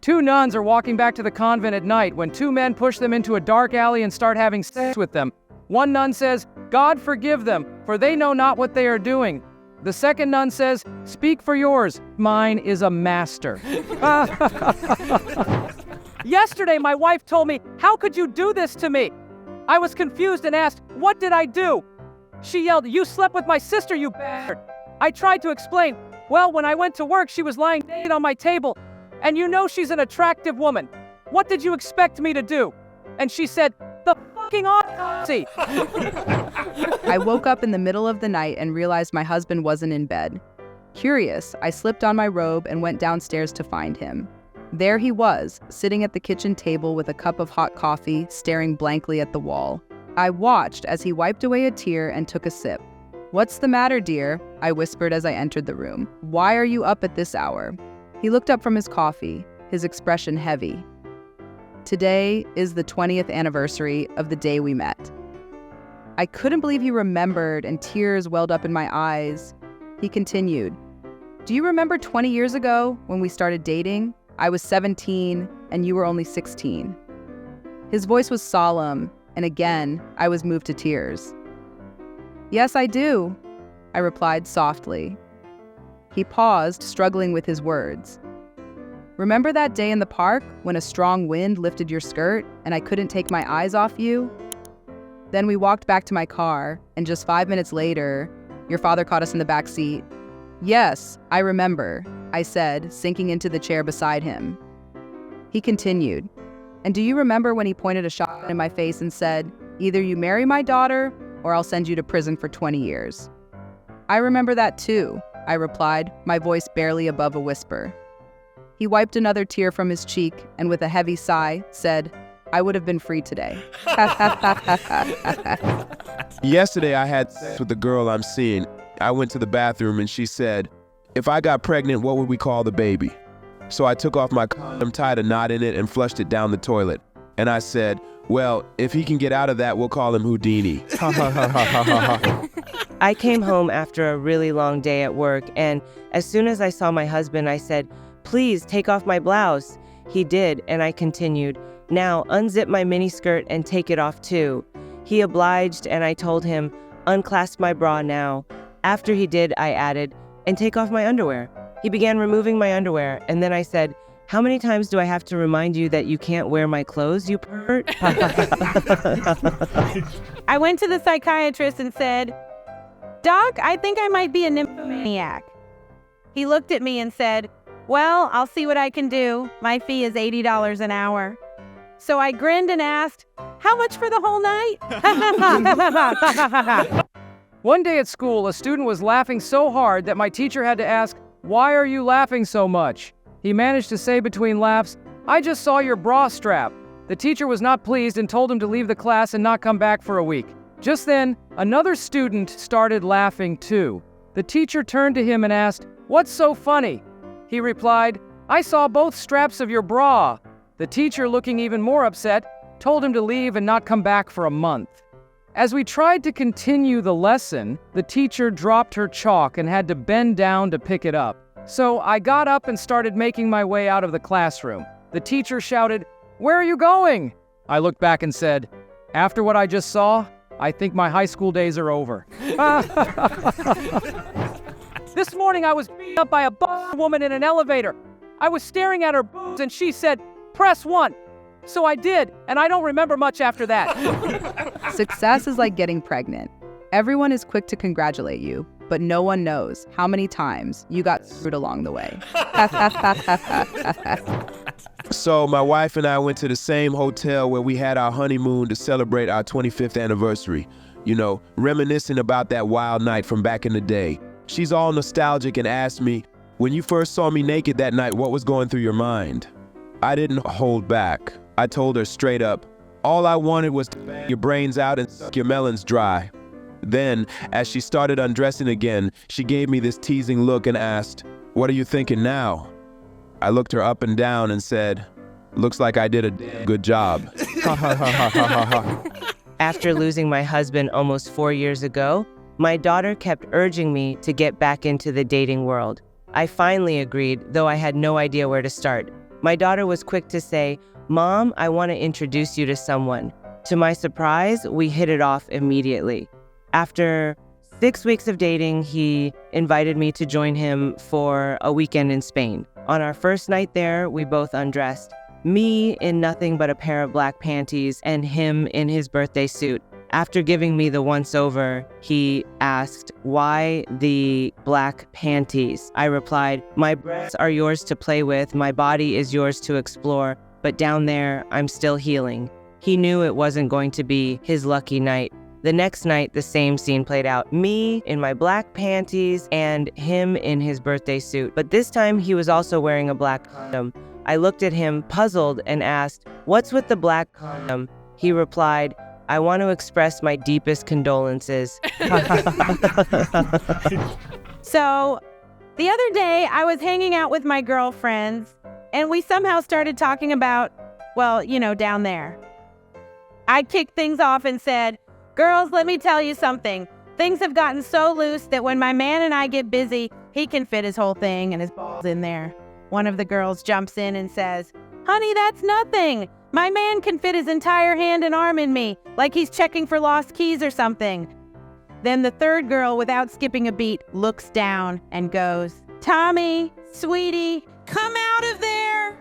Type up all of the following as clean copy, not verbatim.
Two nuns are walking back to the convent at night when two men push them into a dark alley and start having sex with them. One nun says, "God forgive them, for they know not what they are doing." The second nun says, "Speak for yours. Mine is a master." Yesterday, my wife told me, "How could you do this to me?" I was confused and asked, "What did I do?" She yelled, "You slept with my sister, you bastard." I tried to explain, "Well, when I went to work, she was lying naked on my table. And you know she's an attractive woman. What did you expect me to do?" And she said, "The fucking autopsy." I woke up in the middle of the night and realized my husband wasn't in bed. Curious, I slipped on my robe and went downstairs to find him. There he was, sitting at the kitchen table with a cup of hot coffee, staring blankly at the wall. I watched as he wiped away a tear and took a sip. "What's the matter, dear?" I whispered as I entered the room. "Why are you up at this hour?" He looked up from his coffee, his expression heavy. "Today is the 20th anniversary of the day we met." I couldn't believe he remembered, and tears welled up in my eyes. He continued, "Do you remember 20 years ago when we started dating? I was 17 and you were only 16. His voice was solemn, and again, I was moved to tears. "Yes, I do," I replied softly. He paused, struggling with his words. "Remember that day in the park when a strong wind lifted your skirt and I couldn't take my eyes off you? Then we walked back to my car, and just 5 minutes later, your father caught us in the back seat." "Yes, I remember," I said, sinking into the chair beside him. He continued, "And do you remember when he pointed a shotgun in my face and said, 'Either you marry my daughter or I'll send you to prison for 20 years. "I remember that too," I replied, my voice barely above a whisper. He wiped another tear from his cheek and with a heavy sigh said, "I would have been free today." Yesterday I had sex with the girl I'm seeing. I went to the bathroom and she said, "If I got pregnant, what would we call the baby?" So I took off my condom, tied a knot in it, and flushed it down the toilet. And I said, "Well, if he can get out of that, we'll call him Houdini." I came home after a really long day at work, and as soon as I saw my husband, I said, "Please take off my blouse." He did, and I continued, "Now unzip my miniskirt and take it off too." He obliged, and I told him, "Unclasp my bra now." After he did, I added, "And take off my underwear." He began removing my underwear, and then I said, "How many times do I have to remind you that you can't wear my clothes, you pervert?" I went to the psychiatrist and said, "Doc, I think I might be a nymphomaniac." He looked at me and said, "Well, I'll see what I can do. My fee is $80 an hour." So I grinned and asked, "How much for the whole night?" One day at school, a student was laughing so hard that my teacher had to ask, "Why are you laughing so much?" He managed to say between laughs, "I just saw your bra strap." The teacher was not pleased and told him to leave the class and not come back for a week. Just then, another student started laughing too. The teacher turned to him and asked, "What's so funny?" He replied, "I saw both straps of your bra." The teacher, looking even more upset, told him to leave and not come back for a month. As we tried to continue the lesson, the teacher dropped her chalk and had to bend down to pick it up. So I got up and started making my way out of the classroom. The teacher shouted, "Where are you going?" I looked back and said, "After what I just saw, I think my high school days are over." This morning I was beat up by a woman in an elevator. I was staring at her boobs and she said, "Press 1." So I did, and I don't remember much after that. Success is like getting pregnant. Everyone is quick to congratulate you, but no one knows how many times you got screwed along the way. So my wife and I went to the same hotel where we had our honeymoon to celebrate our 25th anniversary. You know, reminiscing about that wild night from back in the day. She's all nostalgic and asked me, "When you first saw me naked that night, what was going through your mind?" I didn't hold back. I told her straight up, "All I wanted was to bang your brains out and suck your melons dry." Then, as she started undressing again, she gave me this teasing look and asked, "What are you thinking now?" I looked her up and down and said, "Looks like I did a damn good job." After losing my husband almost 4 years ago, My daughter kept urging me to get back into the dating world. I finally agreed, though I had no idea where to start. My daughter was quick to say, "Mom, I want to introduce you to someone." To my surprise, we hit it off immediately. After 6 weeks of dating, he invited me to join him for a weekend in Spain. On our first night there, we both undressed. Me in nothing but a pair of black panties and him in his birthday suit. After giving me the once-over, he asked, "Why the black panties?" I replied, "My breasts are yours to play with, my body is yours to explore, but down there, I'm still healing." He knew it wasn't going to be his lucky night. The next night, the same scene played out. Me in my black panties and him in his birthday suit. But this time, he was also wearing a black condom. I looked at him, puzzled, and asked, "What's with the black condom?" He replied, "I want to express my deepest condolences." So, the other day, I was hanging out with my girlfriends, and we somehow started talking about, well, down there. I kicked things off and said, "Girls, let me tell you something. Things have gotten so loose that when my man and I get busy, he can fit his whole thing and his balls in there." One of the girls jumps in and says, "Honey, that's nothing. My man can fit his entire hand and arm in me, like he's checking for lost keys or something." Then the third girl, without skipping a beat, looks down and goes, "Tommy, sweetie, come out of there."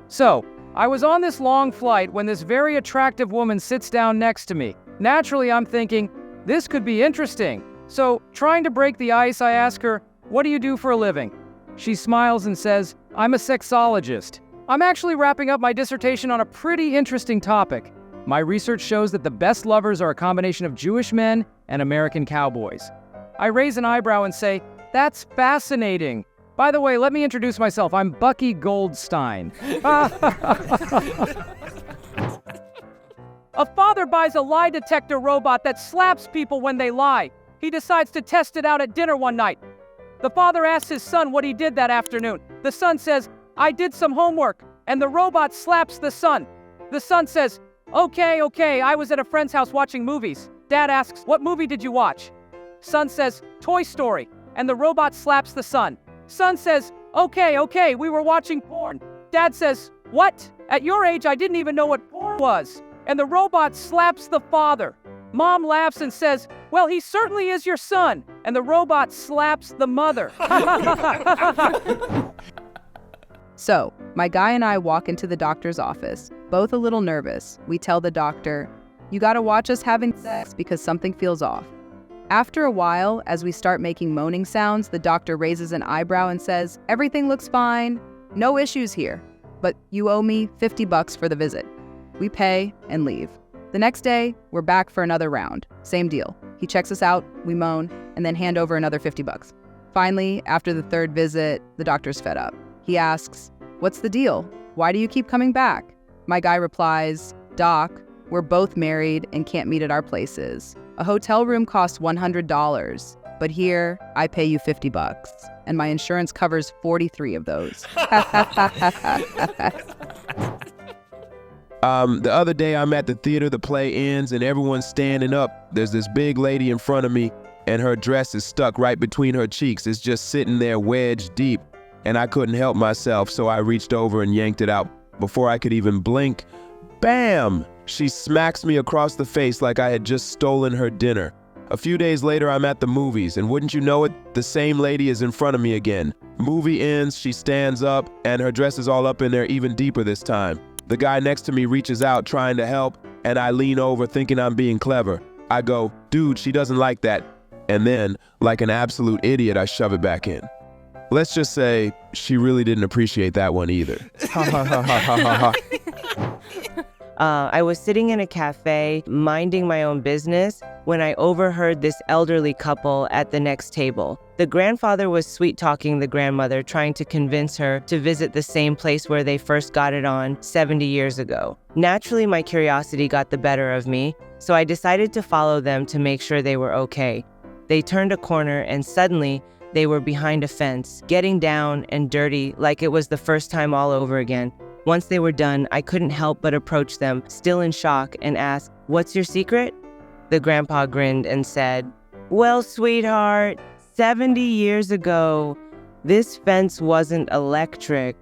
So, I was on this long flight when this very attractive woman sits down next to me. Naturally, I'm thinking, this could be interesting. So, trying to break the ice, I ask her, "What do you do for a living?" She smiles and says, "I'm a sexologist." I'm actually wrapping up my dissertation on a pretty interesting topic. My research shows that the best lovers are a combination of Jewish men and American cowboys. I raise an eyebrow and say, "That's fascinating. By the way, let me introduce myself. I'm Bucky Goldstein." A father buys a lie detector robot that slaps people when they lie. He decides to test it out at dinner one night. The father asks his son what he did that afternoon. The son says, "I did some homework," and the robot slaps the son. The son says, Okay, I was at a friend's house watching movies." Dad asks, "What movie did you watch?" Son says, "Toy Story," and the robot slaps the son. Son says, Okay, we were watching porn." Dad says, "What? At your age, I didn't even know what porn was." And the robot slaps the father. Mom laughs and says, "Well, he certainly is your son." And the robot slaps the mother. So, my guy and I walk into the doctor's office, both a little nervous. We tell the doctor, "You gotta watch us having sex because something feels off." After a while, as we start making moaning sounds, the doctor raises an eyebrow and says, "Everything looks fine. No issues here. But you owe me $50 for the visit." We pay and leave. The next day, we're back for another round. Same deal. He checks us out, we moan, and then hand over another $50. Finally, after the third visit, the doctor's fed up. He asks, "What's the deal? Why do you keep coming back?" My guy replies, "Doc, we're both married and can't meet at our places. A hotel room costs $100, but here I pay you $50, and my insurance covers 43 of those." The other day I'm at the theater, the play ends, and everyone's standing up. There's this big lady in front of me, and her dress is stuck right between her cheeks. It's just sitting there wedged deep, and I couldn't help myself, so I reached over and yanked it out. Before I could even blink, bam! She smacks me across the face like I had just stolen her dinner. A few days later, I'm at the movies, and wouldn't you know it, the same lady is in front of me again. Movie ends, she stands up, and her dress is all up in there even deeper this time. The guy next to me reaches out trying to help, and I lean over thinking I'm being clever. I go, "Dude, she doesn't like that." And then, like an absolute idiot, I shove it back in. Let's just say she really didn't appreciate that one either. I was sitting in a cafe, minding my own business, when I overheard this elderly couple at the next table. The grandfather was sweet-talking the grandmother, trying to convince her to visit the same place where they first got it on 70 years ago. Naturally, my curiosity got the better of me, so I decided to follow them to make sure they were okay. They turned a corner, and suddenly, they were behind a fence, getting down and dirty like it was the first time all over again. Once they were done, I couldn't help but approach them, still in shock, and ask, "What's your secret?" The grandpa grinned and said, "Well, sweetheart, 70 years ago, this fence wasn't electric."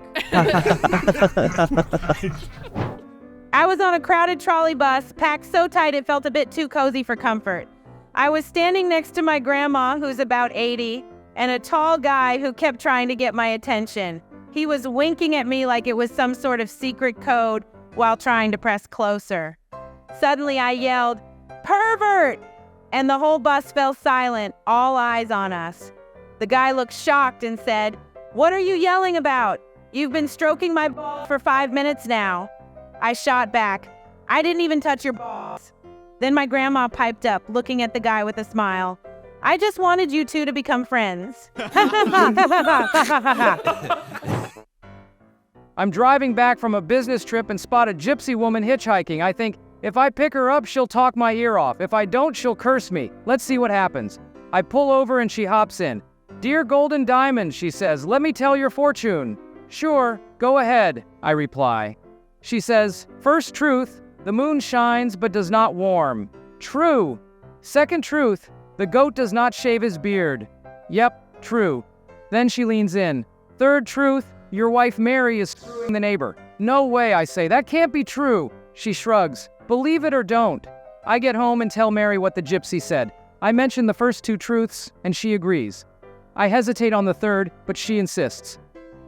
I was on a crowded trolley bus, packed so tight it felt a bit too cozy for comfort. I was standing next to my grandma, who's about 80, and a tall guy who kept trying to get my attention. He was winking at me like it was some sort of secret code while trying to press closer. Suddenly I yelled, "Pervert!" And the whole bus fell silent, all eyes on us. The guy looked shocked and said, "What are you yelling about? You've been stroking my balls for 5 minutes now." I shot back, "I didn't even touch your balls." Then my grandma piped up, looking at the guy with a smile. "I just wanted you two to become friends." I'm driving back from a business trip and spot a gypsy woman hitchhiking. I think, if I pick her up, she'll talk my ear off. If I don't, she'll curse me. Let's see what happens. I pull over and she hops in. "Dear Golden Diamond," she says, "let me tell your fortune." "Sure, go ahead," I reply. She says, "First truth, the moon shines but does not warm." True. Second truth, the goat does not shave his beard. Yep, true. Then she leans in. Third truth, your wife Mary is screwing the neighbor. No way, I say, that can't be true. She shrugs. Believe it or don't. I get home and tell Mary what the gypsy said. I mention the first two truths, and she agrees. I hesitate on the third, but she insists.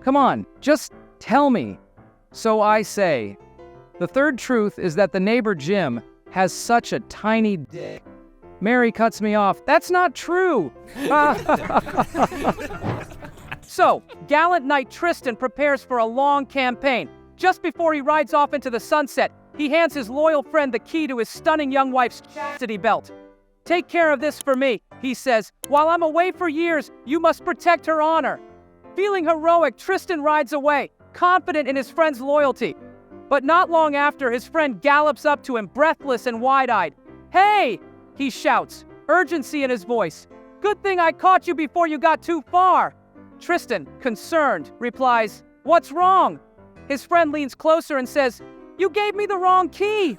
Come on, just tell me. So I say, the third truth is that the neighbor Jim has such a tiny dick. Mary cuts me off. That's not true. So, gallant knight Tristan prepares for a long campaign. Just before he rides off into the sunset, he hands his loyal friend the key to his stunning young wife's chastity belt. "Take care of this for me," he says. "While I'm away for years, you must protect her honor." Feeling heroic, Tristan rides away, confident in his friend's loyalty. But not long after, his friend gallops up to him, breathless and wide-eyed. "Hey!" he shouts, urgency in his voice. "Good thing I caught you before you got too far." Tristan, concerned, replies, "What's wrong?" His friend leans closer and says, "You gave me the wrong key."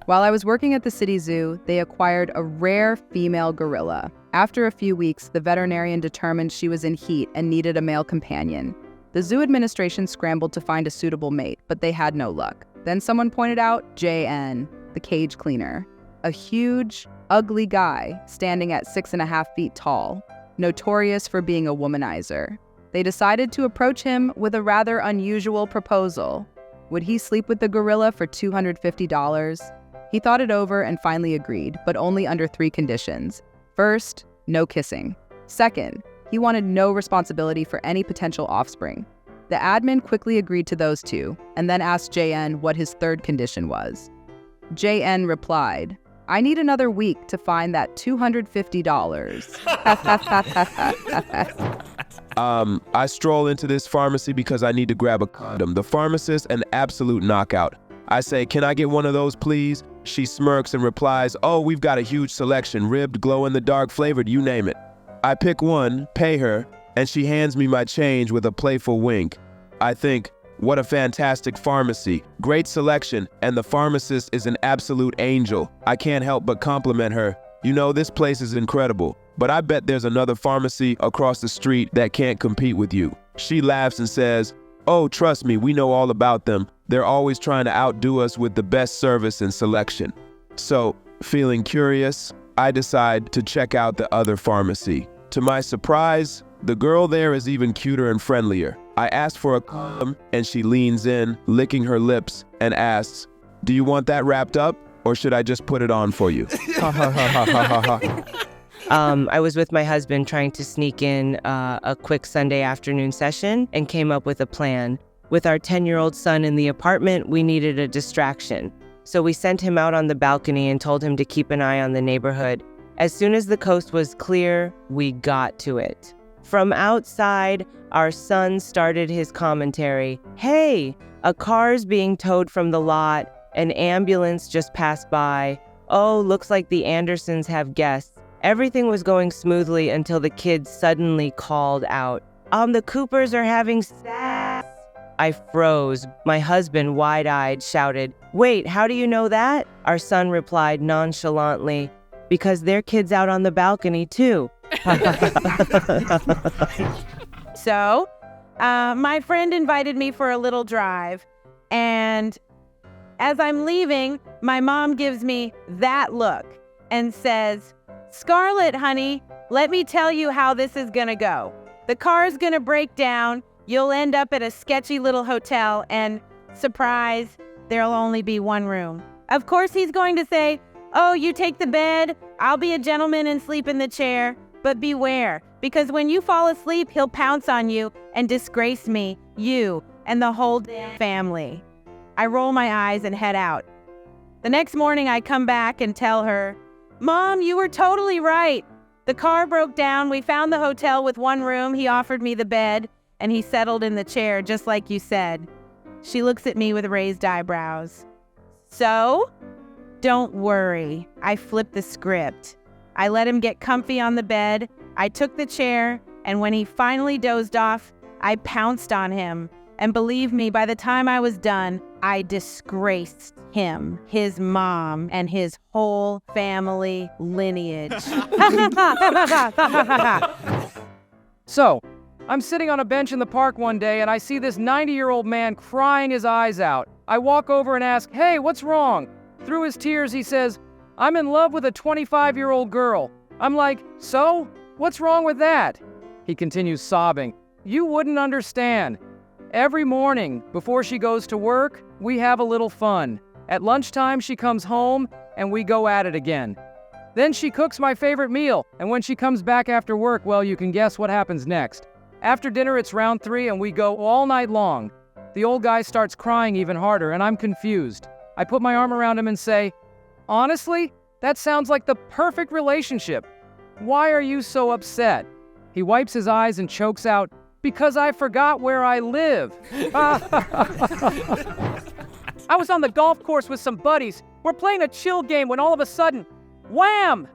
While I was working at the city zoo, they acquired a rare female gorilla. After a few weeks, the veterinarian determined she was in heat and needed a male companion. The zoo administration scrambled to find a suitable mate, but they had no luck. Then someone pointed out JN, the cage cleaner, a huge, ugly guy standing at 6.5 feet tall, notorious for being a womanizer. They decided to approach him with a rather unusual proposal. Would he sleep with the gorilla for $250? He thought it over and finally agreed, but only under 3 conditions. First, no kissing. Second, he wanted no responsibility for any potential offspring. The admin quickly agreed to those 2, and then asked JN what his third condition was. JN replied, "I need another week to find that $250. I stroll into this pharmacy because I need to grab a condom. The pharmacist, an absolute knockout. I say, "Can I get one of those, please?" She smirks and replies, "Oh, we've got a huge selection, ribbed, glow-in-the-dark, flavored, you name it." I pick one, pay her, and she hands me my change with a playful wink. I think, what a fantastic pharmacy, great selection, and the pharmacist is an absolute angel. I can't help but compliment her. You know, this place is incredible, but I bet there's another pharmacy across the street that can't compete with you. She laughs and says, "Oh, trust me, we know all about them. They're always trying to outdo us with the best service and selection." So, feeling curious, I decide to check out the other pharmacy. To my surprise, the girl there is even cuter and friendlier. I ask for a condom, and she leans in, licking her lips, and asks, "Do you want that wrapped up, or should I just put it on for you?" I was with my husband trying to sneak in a quick Sunday afternoon session and came up with a plan. With our 10-year-old son in the apartment, we needed a distraction. So we sent him out on the balcony and told him to keep an eye on the neighborhood. As soon as the coast was clear, we got to it. From outside, our son started his commentary. "Hey, a car's being towed from the lot. An ambulance just passed by. Oh, looks like the Andersons have guests." Everything was going smoothly until the kids suddenly called out, "The Coopers are having sex." I froze. My husband, wide-eyed, shouted, "Wait, how do you know that?" Our son replied nonchalantly, "Because their kid's out on the balcony too." So, my friend invited me for a little drive, and as I'm leaving, my mom gives me that look and says, "Scarlett, honey, let me tell you how this is gonna go. The car's gonna break down, you'll end up at a sketchy little hotel, and surprise, there'll only be one room." Of course he's going to say, "Oh, you take the bed, I'll be a gentleman and sleep in the chair." But beware, because when you fall asleep, he'll pounce on you and disgrace me, you, and the whole damn family. I roll my eyes and head out. The next morning, I come back and tell her, "Mom, you were totally right. The car broke down. We found the hotel with one room. He offered me the bed, and he settled in the chair, just like you said." She looks at me with raised eyebrows. "So? Don't worry." I flipped the script. I let him get comfy on the bed. I took the chair, and when he finally dozed off, I pounced on him. And believe me, by the time I was done, I disgraced him, his mom, and his whole family lineage. So, I'm sitting on a bench in the park one day and I see this 90-year-old man crying his eyes out. I walk over and ask, "Hey, what's wrong?" Through his tears, he says, "I'm in love with a 25-year-old girl." I'm like, "So? What's wrong with that?" He continues sobbing. "You wouldn't understand. Every morning, before she goes to work, we have a little fun. At lunchtime, she comes home, and we go at it again. Then she cooks my favorite meal, and when she comes back after work, well, you can guess what happens next. After dinner, it's round 3, and we go all night long." The old guy starts crying even harder, and I'm confused. I put my arm around him and say, "Honestly, that sounds like the perfect relationship. Why are you so upset?" He wipes his eyes and chokes out, "Because I forgot where I live." I was on the golf course with some buddies. We're playing a chill game when all of a sudden, wham!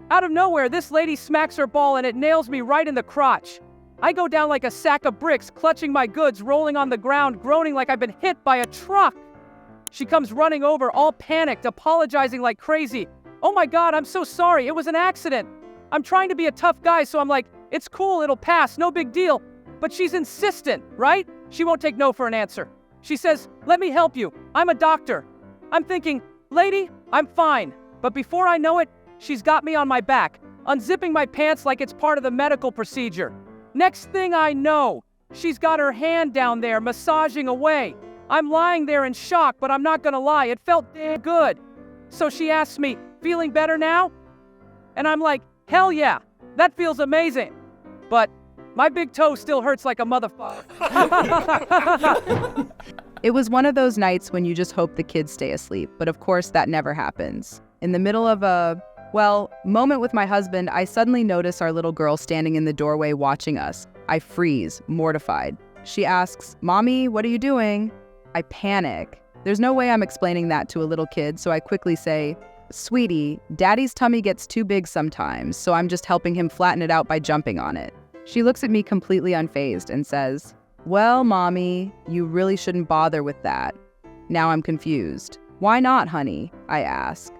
Out of nowhere, this lady smacks her ball and it nails me right in the crotch. I go down like a sack of bricks, clutching my goods, rolling on the ground, groaning like I've been hit by a truck. She comes running over, all panicked, apologizing like crazy. "Oh my God, I'm so sorry. It was an accident." I'm trying to be a tough guy, so I'm like, "It's cool, it'll pass, no big deal." But she's insistent, right? She won't take no for an answer. She says, "Let me help you. I'm a doctor." I'm thinking, "Lady, I'm fine." But before I know it, she's got me on my back, unzipping my pants like it's part of the medical procedure. Next thing I know, she's got her hand down there, massaging away. I'm lying there in shock, but I'm not gonna lie, it felt damn good. So she asks me, "Feeling better now?" And I'm like, "Hell yeah, that feels amazing." But my big toe still hurts like a motherfucker. It was one of those nights when you just hope the kids stay asleep, but of course that never happens. In the middle of a, moment with my husband, I suddenly notice our little girl standing in the doorway watching us. I freeze, mortified. She asks, "Mommy, what are you doing?" I panic. There's no way I'm explaining that to a little kid, so I quickly say, "Sweetie, Daddy's tummy gets too big sometimes, so I'm just helping him flatten it out by jumping on it." She looks at me completely unfazed and says, "Well, Mommy, you really shouldn't bother with that." Now I'm confused. "Why not, honey?" I ask.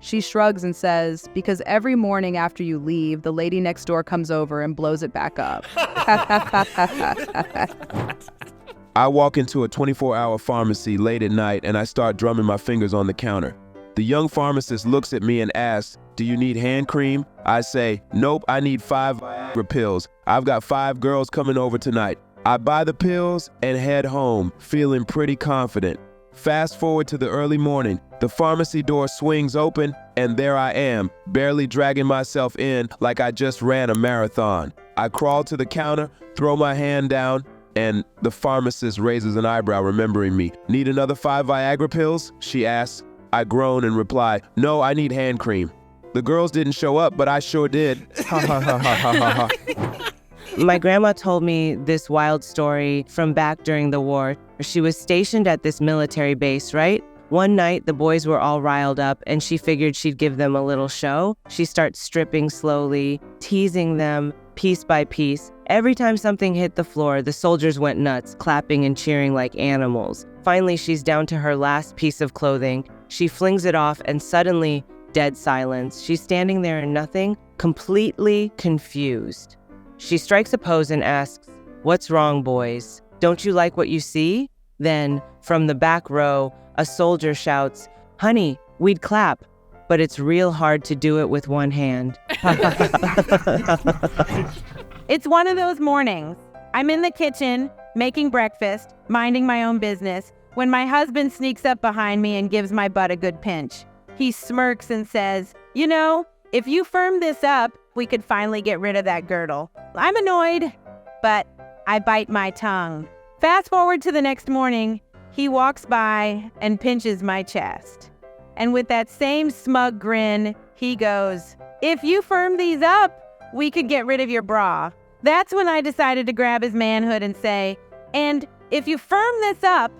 She shrugs and says, "Because every morning after you leave, the lady next door comes over and blows it back up." I walk into a 24-hour pharmacy late at night and I start drumming my fingers on the counter. The young pharmacist looks at me and asks, "Do you need hand cream?" I say, "Nope, I need 5 Viagra pills. I've got 5 girls coming over tonight." I buy the pills and head home, feeling pretty confident. Fast forward to the early morning. The pharmacy door swings open and there I am, barely dragging myself in like I just ran a marathon. I crawl to the counter, throw my hand down, and the pharmacist raises an eyebrow, remembering me. "Need another 5 Viagra pills?" she asks. I groan and reply, "No, I need hand cream." The girls didn't show up, but I sure did. Ha ha ha ha ha ha ha. My grandma told me this wild story from back during the war. She was stationed at this military base, right? One night, the boys were all riled up, and she figured she'd give them a little show. She starts stripping slowly, teasing them, piece by piece. Every time something hit the floor, the soldiers went nuts, clapping and cheering like animals. Finally, she's down to her last piece of clothing. She flings it off, and suddenly, dead silence. She's standing there in nothing, completely confused. She strikes a pose and asks, "What's wrong, boys? Don't you like what you see?" Then, from the back row, a soldier shouts, "Honey, we'd clap, but it's real hard to do it with one hand." It's one of those mornings. I'm in the kitchen, making breakfast, minding my own business, when my husband sneaks up behind me and gives my butt a good pinch. He smirks and says, "You know, if you firm this up, we could finally get rid of that girdle." I'm annoyed, but I bite my tongue. Fast forward to the next morning, he walks by and pinches my chest. And with that same smug grin, he goes, "If you firm these up, we could get rid of your bra." That's when I decided to grab his manhood and say, "And if you firm this up,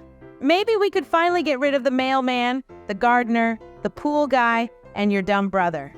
maybe we could finally get rid of the mailman, the gardener, the pool guy, and your dumb brother."